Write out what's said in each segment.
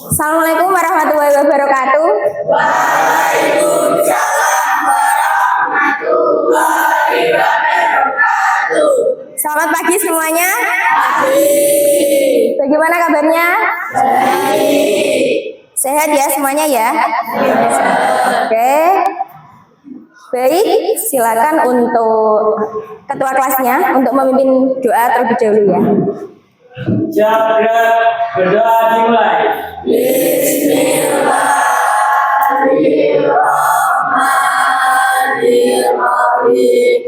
Assalamualaikum warahmatullahi wabarakatuh. Waalaikumsalam warahmatullahi wabarakatuh. Selamat pagi semuanya. Pagi. Bagaimana kabarnya? Baik. Sehat ya semuanya ya? Oke. Baik, silakan untuk ketua kelasnya untuk memimpin doa terlebih dahulu ya. Jaga berdoa dimulai. Bismillahirrahmanirrahim.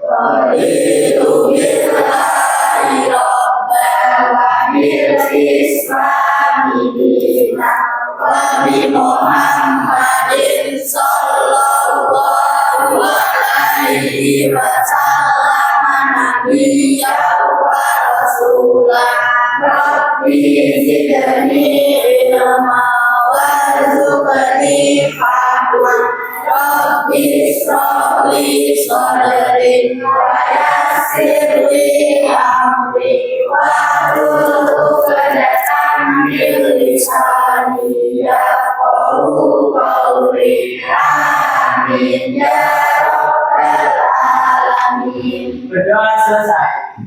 Raditu billahi rabban wa bil islami dinan wa bi Muhammadin sallallahu alaihi wasallam nabiyyan wa rasulah. Rabbi zidni ilma warzuqni fahma. Rabbi ishrah li sadri wa yassir li amri wahlul 'uqdatam min lisani yafqahu qawli. Amin ya rabbal alamin. Berdoa selesai.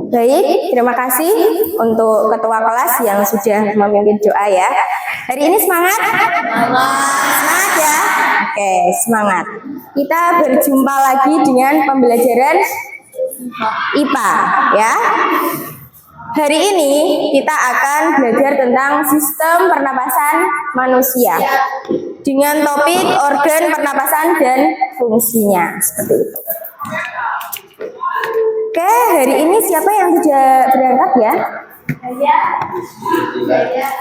Baik, terima kasih untuk ketua kelas yang sudah memimpin doa ya. Hari ini semangat? Semangat ya? Oke, semangat. Kita berjumpa lagi dengan pembelajaran IPA ya. Hari ini kita akan belajar tentang sistem pernapasan manusia dengan topik organ pernapasan dan fungsinya seperti itu. Oke, hari ini siapa yang sudah berangkat ya?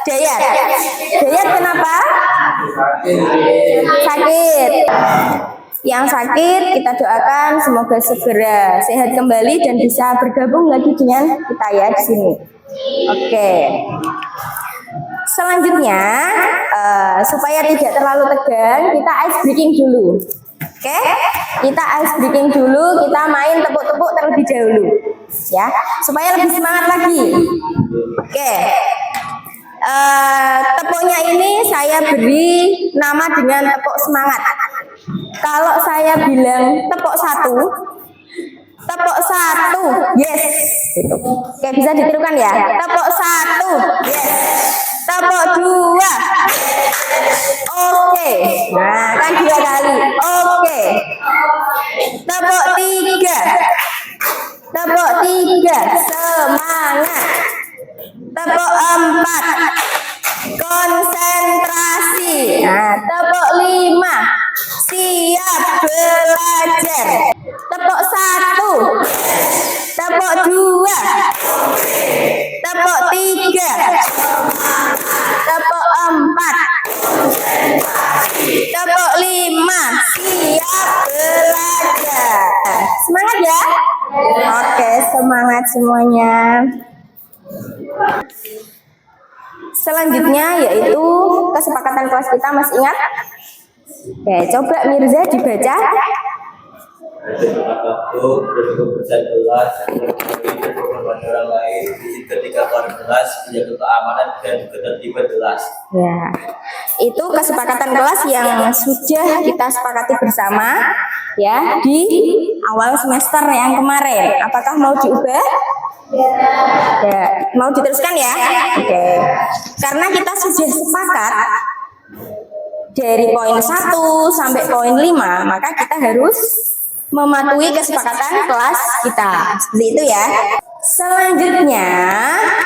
Dayat. Dayat kenapa? Sakit. Yang sakit kita doakan semoga segera sehat kembali dan bisa bergabung lagi dengan kita ya di sini. Oke. Selanjutnya, supaya tidak terlalu tegang, kita ice breaking dulu. Oke, kita ice breaking dulu, kita main tepuk-tepuk terlebih dahulu, ya, supaya lebih semangat lagi. Oke, tepuknya ini saya beri nama dengan tepuk semangat. Kalau saya bilang tepuk satu, yes, gitu. Oke, bisa ditirukan ya. Tepuk satu, yes. Tepuk dua, oke. Nah, kan 2 kali, oke. Tepuk tiga, semangat. Tepuk 4, konsentrasi. Nah, tepuk 5, siap belajar. Tepuk 1, tepuk 2, tepuk 3, tepuk 4, tepuk 5, siap belajar. Semangat ya? Oke, semangat semuanya. Selanjutnya yaitu kesepakatan kelas kita, masih ingat? Oke, coba Mirza dibaca. Waktu berkesan kelas kepada orang lain, ketika keluar kelas menjaga keamanan dan ketertiban kelas. Ya, itu kesepakatan kelas yang sudah kita sepakati bersama ya di awal semester yang kemarin. Apakah mau diubah? Ya, mau diteruskan ya? Oke. Karena kita sudah sepakat dari poin 1 sampai poin 5, maka kita harus mematuhi kesepakatan kelas kita. Seperti itu ya. Selanjutnya,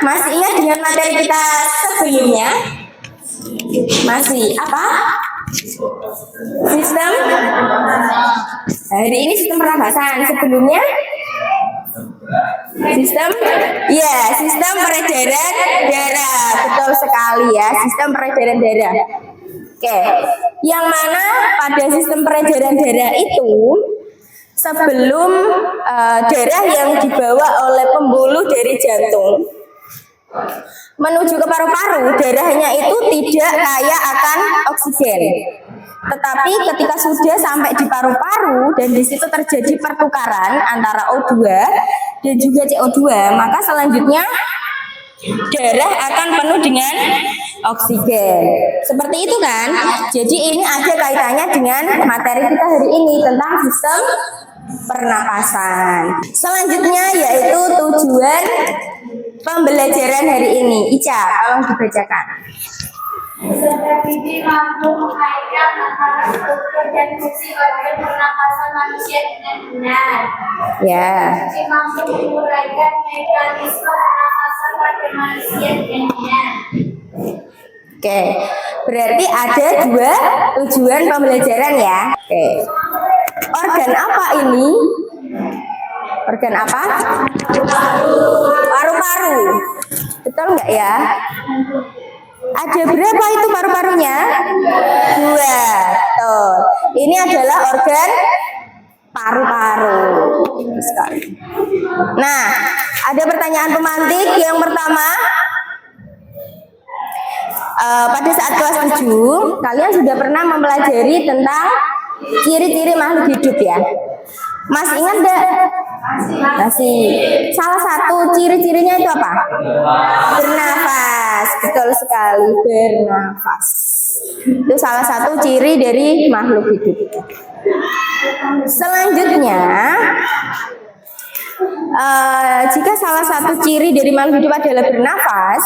masih ingat dengan materi kita sebelumnya? Masih apa? Sistem? Hari ini sistem pernapasan. Sebelumnya? Sistem? Ya, sistem peredaran darah. Betul sekali ya, sistem peredaran darah. Oke, yang mana pada sistem peredaran darah itu sebelum darah yang dibawa oleh pembuluh dari jantung menuju ke paru-paru, darahnya itu tidak kaya akan oksigen. Tetapi ketika sudah sampai di paru-paru dan di situ terjadi pertukaran antara O2 dan juga CO2, maka selanjutnya darah akan penuh dengan oksigen. Seperti itu kan? Jadi ini ada kaitannya dengan materi kita hari ini tentang sistem pernapasan. Selanjutnya yaitu tujuan pembelajaran hari ini. Ica, tolong dibacakan. Peserta didik mampu mengaitkan antara struktur dan fungsi organ pernapasan manusia dengan benar. Ya. Didik mampu menguraikan mekanisme pernapasan pada manusia dengan benar. Oke, berarti ada dua tujuan pembelajaran ya. Oke. Organ apa ini? Organ apa? Paru-paru. Betul nggak ya? Ada berapa itu paru-parunya? 2. Tuh. Ini adalah organ paru-paru. Sekali. Nah, ada pertanyaan pemantik yang pertama. Pada saat kelas 7, kalian sudah pernah mempelajari tentang ciri-ciri makhluk hidup ya? Masih ingat enggak? Masih. Salah satu ciri-cirinya itu apa? Bernafas. Betul sekali, bernafas. Itu salah satu ciri dari makhluk hidup. Selanjutnya, jika salah satu ciri dari makhluk hidup adalah bernafas,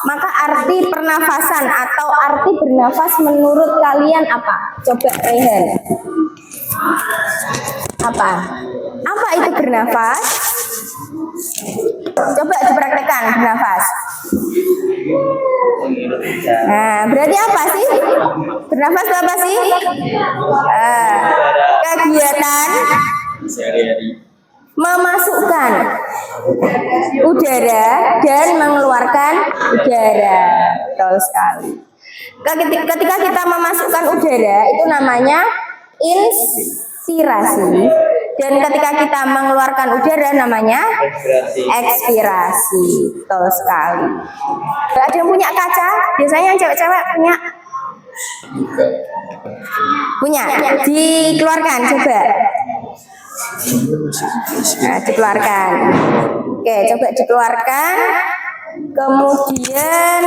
maka arti pernafasan atau arti bernafas menurut kalian apa? Coba Rehan. Apa? Apa itu bernafas? Coba dipraktekkan bernafas. Nah, berarti apa sih? Bernafas itu apa sih? Kegiatan sehari-hari memasukkan udara dan mengeluarkan udara. Betul sekali. Ketika kita memasukkan udara itu namanya inspirasi, dan ketika kita mengeluarkan udara namanya ekspirasi. Betul sekali. Ada yang punya kaca? Biasanya yang cewek-cewek punya. Dikeluarkan coba. Nah, dikeluarkan. Oke, coba dikeluarkan. Kemudian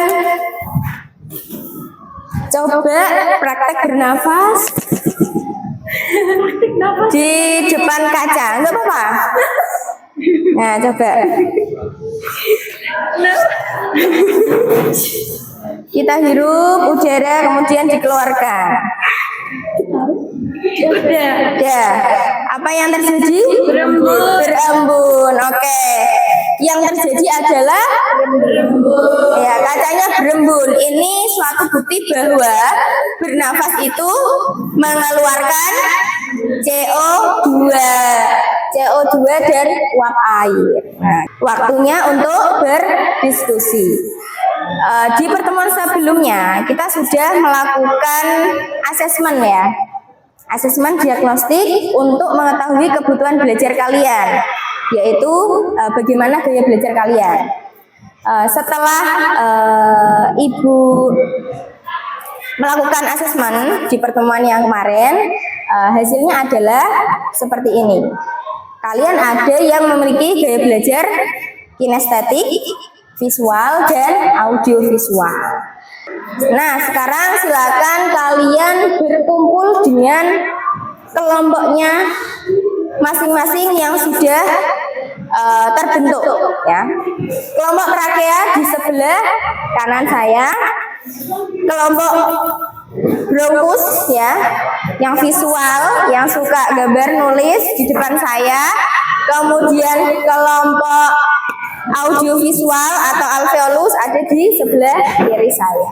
coba praktek bernafas di depan kaca. Enggak apa-apa. Nah, coba. Kita hirup udara kemudian dikeluarkan. Ya. Apa yang terjadi? Berembun. Oke. Yang terjadi adalah ya, kacanya berembun. Ini suatu bukti bahwa bernafas itu mengeluarkan CO2 dan uap air. Nah, waktunya untuk berdiskusi. Di pertemuan sebelumnya kita sudah melakukan asesmen ya. Asesmen diagnostik untuk mengetahui kebutuhan belajar kalian, yaitu bagaimana gaya belajar kalian. Setelah Ibu melakukan asesmen di pertemuan yang kemarin, hasilnya adalah seperti ini. Kalian ada yang memiliki gaya belajar kinestetik, visual, dan audiovisual. Nah, sekarang silakan kalian berkumpul dengan kelompoknya masing-masing yang sudah terbentuk ya. Kelompok prakea di sebelah kanan saya, kelompok bronkus ya, yang visual, yang suka gambar nulis di depan saya, kemudian kelompok audiovisual atau alveolus ada di sebelah kiri saya.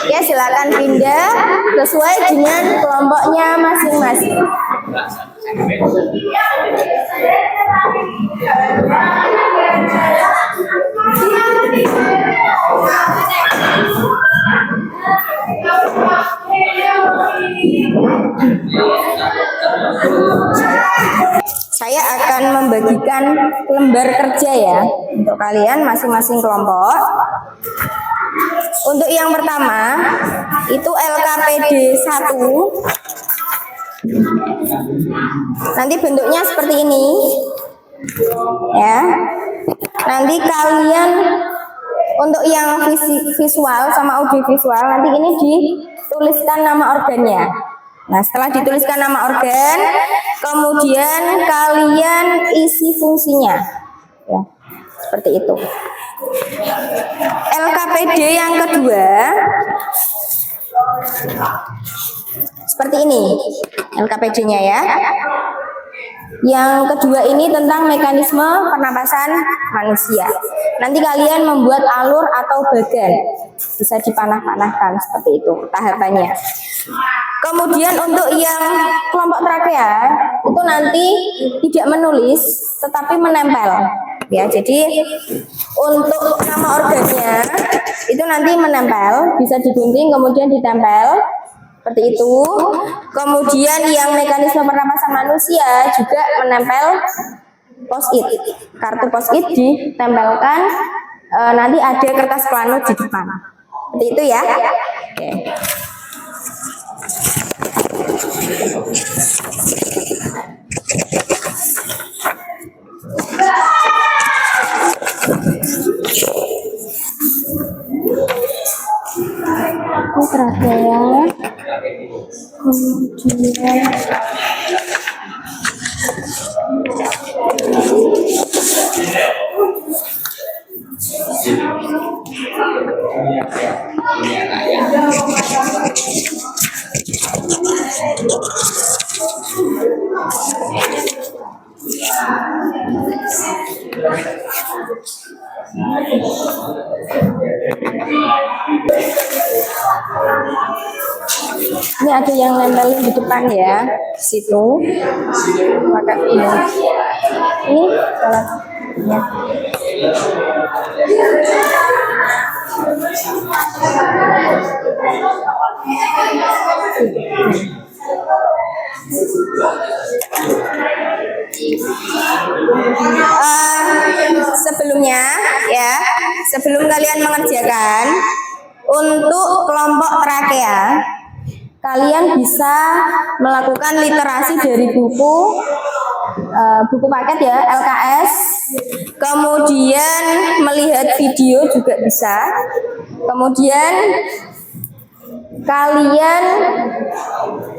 Ya, silakan pindah sesuai dengan kelompoknya masing-masing. Saya akan membagikan lembar kerja ya untuk kalian masing-masing kelompok. Untuk yang pertama itu LKPD 1. Nanti bentuknya seperti ini. Ya. Nanti kalian Untuk yang visual sama audiovisual nanti ini dituliskan nama organnya. Nah, setelah dituliskan nama organ, kemudian kalian isi fungsinya. Ya, seperti itu. LKPD yang kedua seperti ini LKPD-nya ya. Yang kedua ini tentang mekanisme pernapasan manusia. Nanti kalian membuat alur atau bagan, bisa dipanah-panahkan seperti itu tahapannya. Kemudian untuk yang kelompok trakea itu nanti tidak menulis tetapi menempel. Ya, jadi untuk nama organnya itu nanti menempel, bisa digunting kemudian ditempel. Seperti itu. Kemudian yang mekanisme pernapasan manusia juga menempel post-it. Kartu post-it ditempelkan, nanti ada kertas plano di depan. Seperti itu ya. Oke. Trakea. Kemudian ini ada yang nempelin di depan ya, situ. Pakai ini. Ini salah. Ya. Sebelumnya ya, sebelum kalian mengerjakan untuk kelompok trakea, kalian bisa melakukan literasi dari buku paket ya, LKS, kemudian melihat video juga bisa, kemudian kalian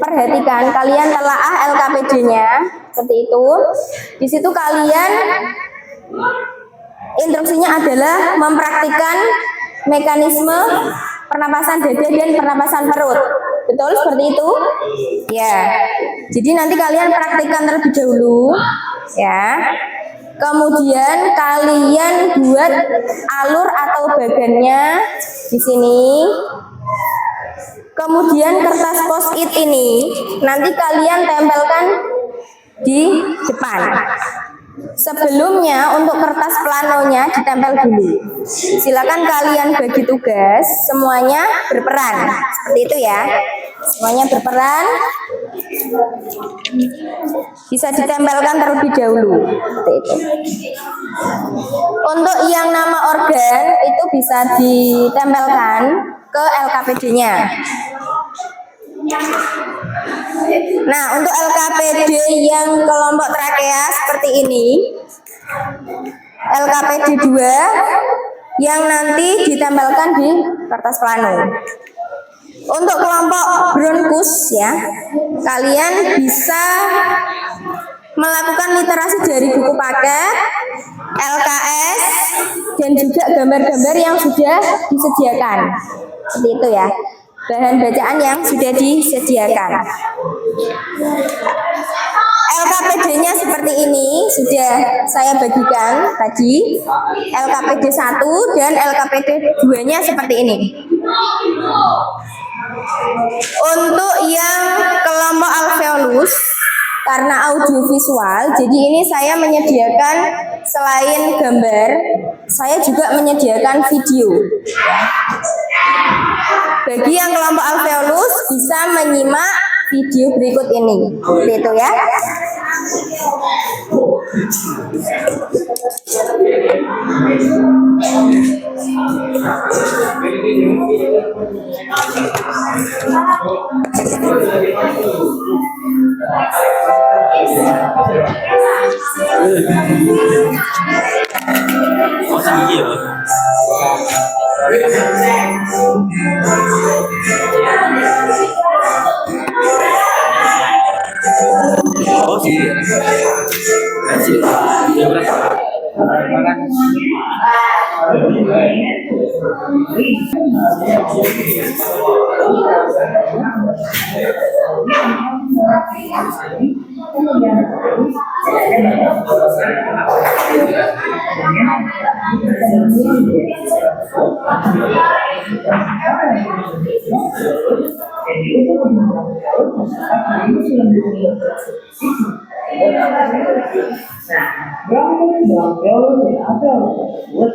perhatikan, kalian telaah LKPD-nya seperti itu. Di situ kalian instruksinya adalah mempraktikkan mekanisme pernapasan dada dan pernapasan perut. Betul seperti itu? Ya. Jadi nanti kalian praktikkan terlebih dahulu, ya. Kemudian kalian buat alur atau bagannya di sini. Kemudian kertas post-it ini nanti kalian tempelkan di depan. Sebelumnya untuk kertas planonya ditempel dulu. Silakan kalian bagi tugas, semuanya berperan. Seperti itu ya. Semuanya berperan. Bisa ditempelkan terlebih dahulu. Seperti itu. Untuk yang nama organ itu bisa ditempelkan ke LKPD-nya. Nah, untuk LKPD yang kelompok trakea seperti ini, LKPD 2 yang nanti ditempelkan di kertas plano. Untuk kelompok bronkus ya, kalian bisa melakukan literasi dari buku paket, LKS, dan juga gambar-gambar yang sudah disediakan. Seperti itu ya. Bahan bacaan yang sudah disediakan. LKPD-nya seperti ini sudah saya bagikan tadi. LKPD 1 dan LKPD 2-nya seperti ini. Untuk yang kelompok alveolus karena audiovisual, jadi ini saya menyediakan selain gambar, saya juga menyediakan video. Bagi yang kelompok alveolus bisa menyimak video berikut ini. Seperti itu ya. Iya. Oh sih. Kasih. Ya berapa?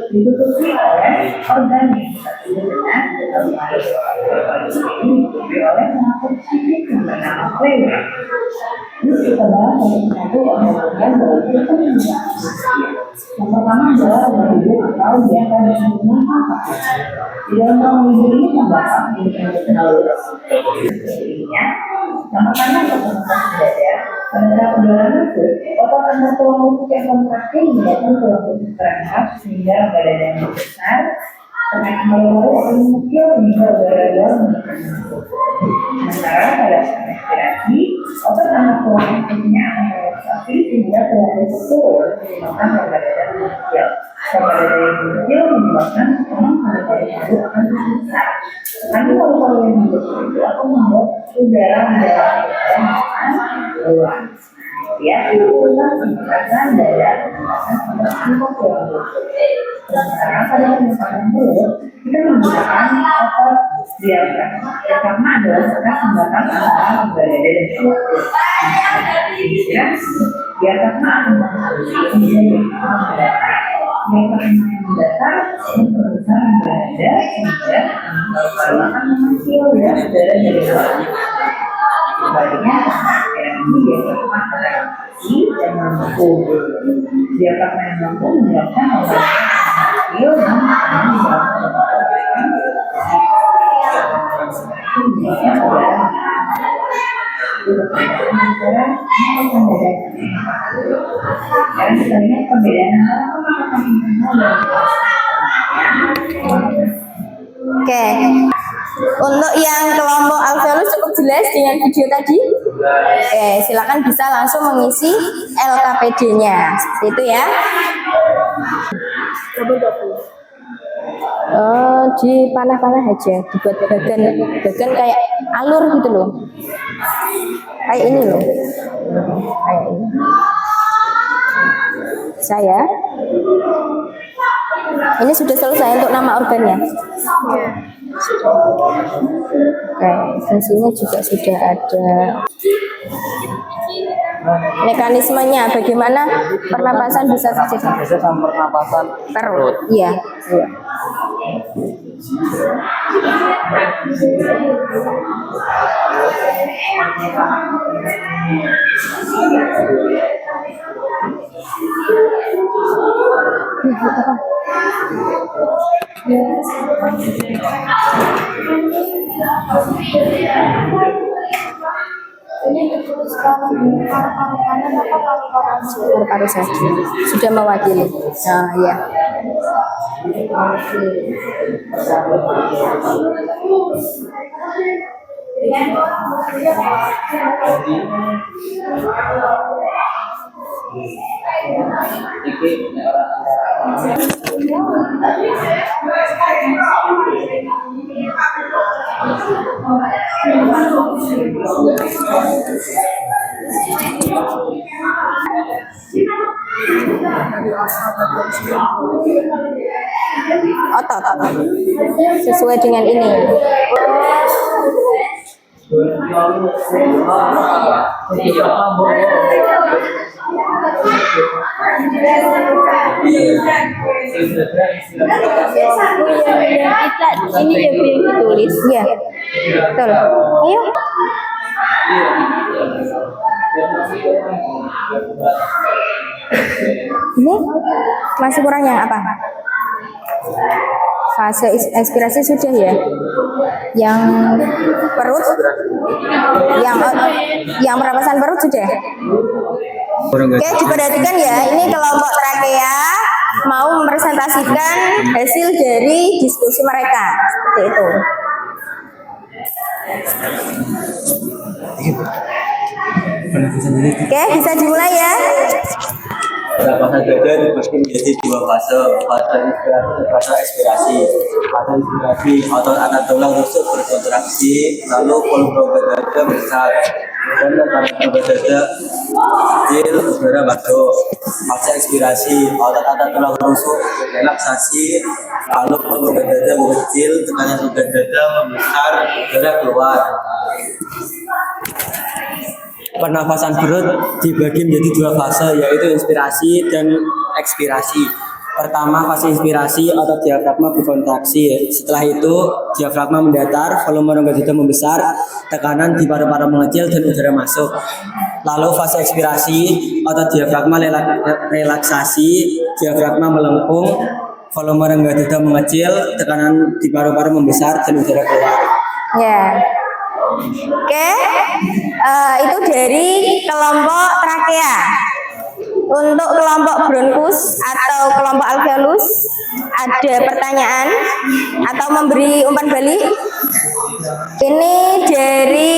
ditutupi oleh organ yang dengan oleh pengapun fisik yang bernama pleura. Kita bahas satu organ baru itu yang pertama adalah organ hidup atau biasa disebut apa? Di dalam organ hidup ini terdapat yang pertama dada. Pada saat udara masuk, otot tanda tulang rusuk yang kontraksi menyebabkan tulang rusuk terangkat sehingga badan yang besar, tengah kembali akan mengecil hingga udara menekan masuk. Sementara pada saat respirasi, otot tanda tulang rusuknya akan relaksasi sehingga tulang rusuk turun menyebabkan badan mengecil. Pada yang mengecil menyebabkan tulang paru-paru akan besar. Nanti paru-paru yang mengecil itu akan membuat udara mendalam keluar. Ya, menggunakan dada untuk tulang rusuk. Sementara pada penyusunan perut, kita menggunakan otot diafragma. Diafragma adalah otot pembatas antara dada dan perut. Ya, diafragma akan menjadi mendatar. Diafragma yang mendatar memperbesar dada sehingga paru-paru akan mengecil ya udara dari luar. Sebaliknya, ini diafragma terreaksi dan mampu. Diafragma yang mampu menyebabkan organ kecil dan di dalam Oke, untuk yang kelompok alveolus cukup jelas dengan video tadi. Oke, silakan bisa langsung mengisi LKPD-nya. Seperti itu ya. Di panah-panah aja, dibuat bagan kayak alur gitu loh. Kayak ini loh. Kayak ini. Saya. Ini sudah selesai untuk nama organnya. Oke, fungsinya juga sudah ada. Mekanismenya bagaimana pernapasan bisa terjadi? Biasa sama pernapasan Perut. Iya. Ini dituliskan paru-paru kanan atau paru-paru Paru saja sudah mewakili. Nah, ya. Otot sesuai dengan ini. Ini ya yang ditulis ya. Betul. Ayo. Ini masih kurang yang apa? Fase ekspirasi sudah ya. Yang perut, yang pernapasan perut sudah. Oke, diperhatikan ya. Ini kelompok trakea, mau mempresentasikan hasil dari diskusi mereka. Seperti itu. Oke, bisa dimulai ya. Pernapasan dada dibagi menjadi dua fase, fase inspirasi dan fase ekspirasi. Fase inspirasi otot atas tulang rusuk berkontraksi, lalu volume rongga dada besar dan tekanan rongga dada kecil, udara masuk. Fase ekspirasi otot atas tulang rusuk relaksasi, lalu volume rongga dada mengecil, tekanan rongga dada membesar, udara keluar. Pernafasan perut dibagi menjadi dua fase, yaitu inspirasi dan ekspirasi. Pertama, fase inspirasi otot diafragma berkontraksi. Setelah itu diafragma mendatar, volume rongga dada membesar, tekanan di paru-paru mengecil dan udara masuk. Lalu fase ekspirasi otot diafragma relaksasi, diafragma melengkung, volume rongga dada mengecil, tekanan di paru-paru membesar dan udara keluar. Ya. Oke, itu dari kelompok trakea. Untuk kelompok bronkus atau kelompok alveolus, ada pertanyaan atau memberi umpan balik? Ini dari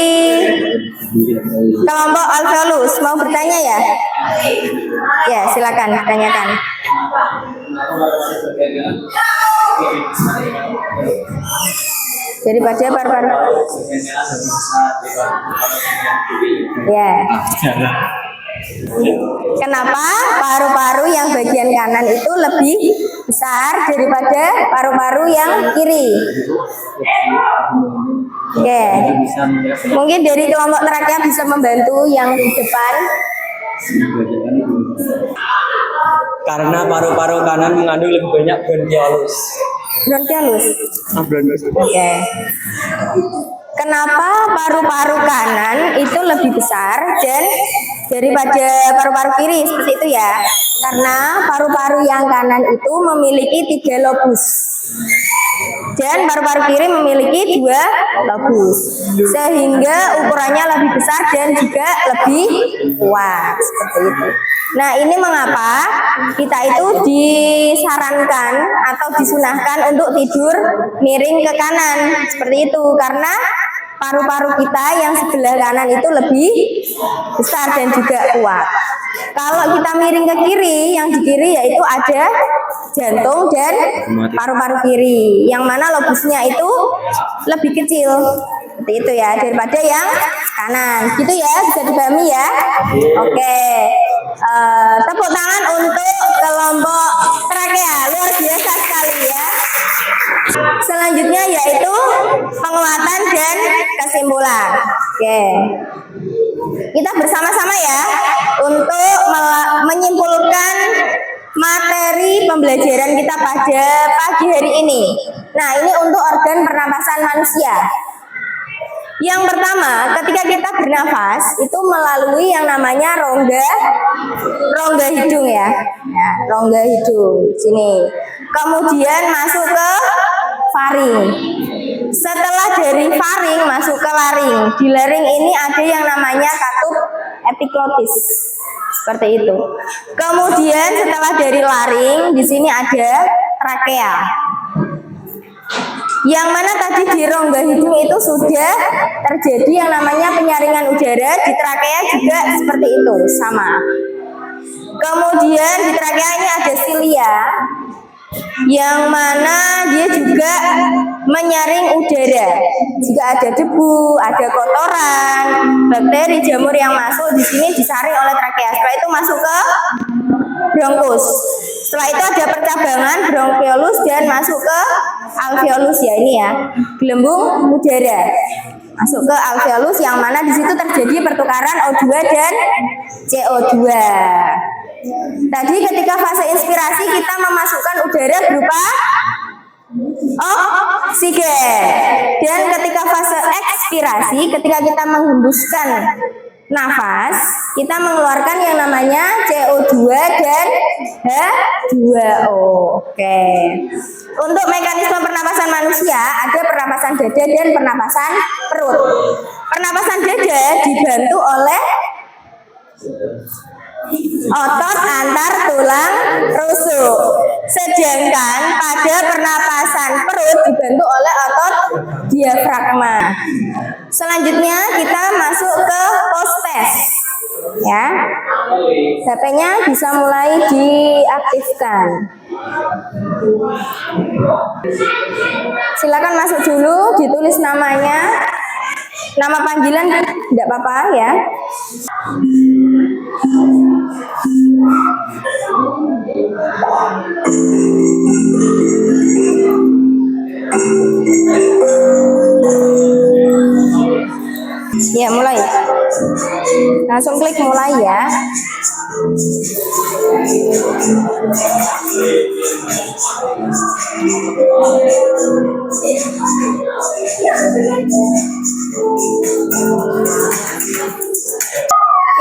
kelompok alveolus, mau bertanya ya? Ya, silakan tanyakan. Daripada paru-paru. Ya. Kenapa paru-paru yang bagian kanan itu lebih besar daripada paru-paru yang kiri? Oke. Mungkin dari kelompok trakea bisa membantu yang di depan. Karena paru-paru kanan mengandung lebih banyak bronkiolus. Bronkiolus. Oke. Kenapa paru-paru kanan itu lebih besar dan daripada paru-paru kiri seperti itu ya? Karena paru-paru yang kanan itu memiliki 3 lobus dan paru-paru kiri memiliki 2 lobus, sehingga ukurannya lebih besar dan juga lebih kuat seperti itu. Nah, ini mengapa kita itu disarankan atau disunahkan untuk tidur miring ke kanan seperti itu, karena paru-paru kita yang sebelah kanan itu lebih besar dan juga kuat. Kalau kita miring ke kiri, yang di kiri yaitu ada jantung dan paru-paru kiri, yang mana lobusnya itu lebih kecil seperti itu ya daripada yang kanan. Gitu ya, bisa dipahami ya. Oke. Tepuk tangan untuk kelompok trakea, luar biasa sekali ya. Selanjutnya yaitu penguatan dan kesimpulan. Oke. Kita bersama-sama ya untuk menyimpulkan materi pembelajaran kita pada pagi hari ini. Nah, ini untuk organ pernapasan manusia. Yang pertama, ketika kita bernafas itu melalui yang namanya rongga hidung ya. Rongga hidung sini. Kemudian masuk ke faring. Setelah dari faring masuk ke laring. Di laring ini ada yang namanya katup epiglotis. Seperti itu. Kemudian setelah dari laring di sini ada trakea. Yang mana tadi di rongga hidung itu sudah terjadi yang namanya penyaringan udara, di trakea juga seperti itu, sama. Kemudian di trakea ini ada silia, yang mana dia juga menyaring udara. Jika ada debu, ada kotoran, bakteri, jamur yang masuk di sini disaring oleh trakea. Setelah itu masuk ke bronkus. Setelah itu ada percabangan bronkiolus dan masuk ke alveolus ya, ini ya, gelembung udara. Masuk ke alveolus yang mana di situ terjadi pertukaran O2 dan CO2. Tadi ketika fase inspirasi kita memasukkan udara berupa oksigen. Dan ketika fase ekspirasi, ketika kita menghembuskan nafas, kita mengeluarkan yang namanya CO2 dan H2O. Oke. Untuk mekanisme pernapasan manusia ada pernapasan dada dan pernapasan perut. Pernapasan dada dibantu oleh otot antar tulang rusuk. Sedangkan pada pernapasan perut dibantu oleh otot diafragma. Selanjutnya kita masuk ke postes. Ya, HP-nya bisa mulai diaktifkan. Silakan masuk dulu, ditulis namanya, nama panggilan tidak apa-apa ya. Ya, mulai. Langsung klik mulai ya.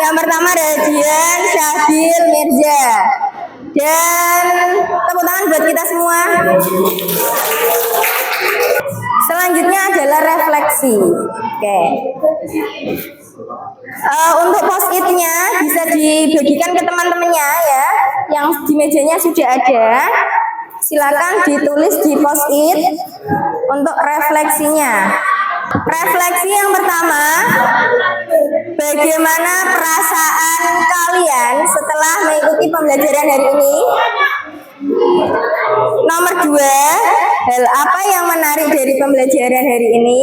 Yang pertama Radian Syahbil Mirza. Dan tepuk tangan buat kita semua. Selanjutnya adalah refleksi. Oke. Untuk post-it-nya bisa dibagikan ke teman-temannya ya, yang di mejanya sudah ada. Silakan ditulis di post-it untuk refleksinya. Refleksi yang pertama, bagaimana perasaan kalian setelah mengikuti pembelajaran hari ini? Nomor 2, hal apa yang menarik dari pembelajaran hari ini?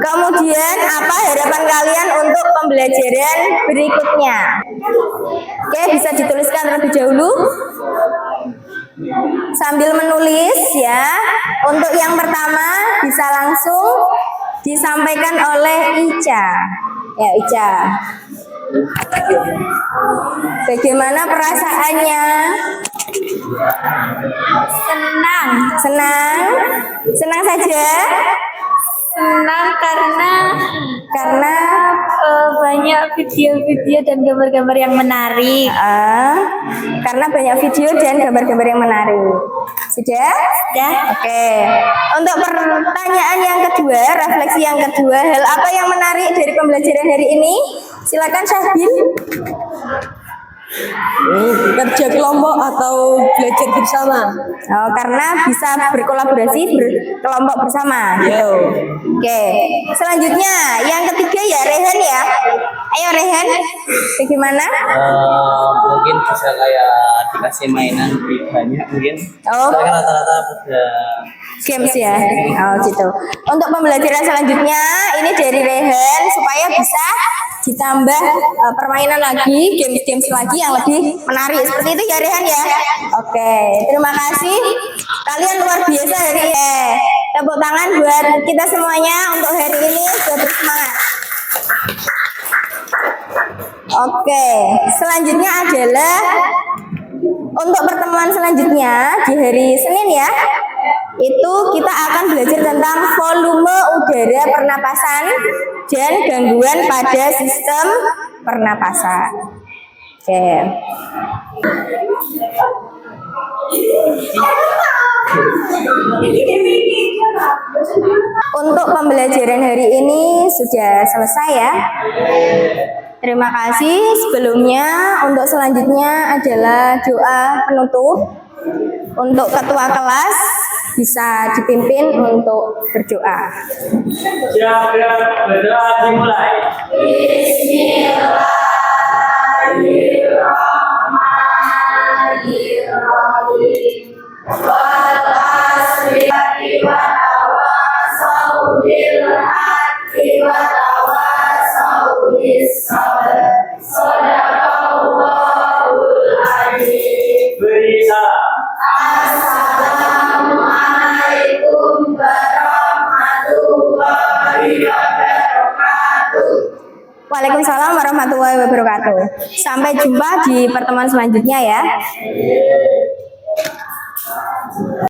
Kemudian apa harapan kalian untuk pembelajaran berikutnya? Oke, bisa dituliskan terlebih dahulu sambil menulis ya. Untuk yang pertama bisa langsung disampaikan oleh Ica. Ya, Ica. Bagaimana perasaannya? Senang. Senang? Senang saja? Senang karena banyak video-video dan gambar-gambar yang menarik. Karena banyak video dan gambar-gambar yang menarik. Sudah? Sudah. Oke. Untuk pertanyaan yang kedua, refleksi yang kedua, hal apa yang menarik dari pembelajaran hari ini? Silakan Syahbil. Kerja kelompok atau belajar bersama. Oh, karena bisa berkolaborasi berkelompok bersama. Gitu. Oke. Selanjutnya yang ketiga ya Rehan ya. Ayo Rehan. Bagaimana? Mungkin bisa kayak dikasih mainan lebih banyak mungkin. Oh. Soalnya kan rata-rata pada Games ya. Oh gitu. Untuk pembelajaran selanjutnya ini dari Rehan supaya bisa ditambah permainan lagi, games lagi yang lebih menarik. Seperti itu ya Rehan ya. Oke, terima kasih. Kalian luar biasa hari ini. Tepuk tangan buat kita semuanya untuk hari ini. Buat bersemangat. Oke, selanjutnya adalah untuk pertemuan selanjutnya di hari Senin ya. Itu kita akan belajar tentang volume udara pernapasan dan gangguan pada sistem pernapasan. Oke. Untuk pembelajaran hari ini sudah selesai ya. Terima kasih. Sebelumnya untuk selanjutnya adalah doa penutup. Untuk ketua kelas bisa dipimpin untuk berdoa. siap berdoa dimulai. Beri salam. Waalaikumsalam warahmatullahi wabarakatuh. Sampai jumpa di pertemuan selanjutnya ya.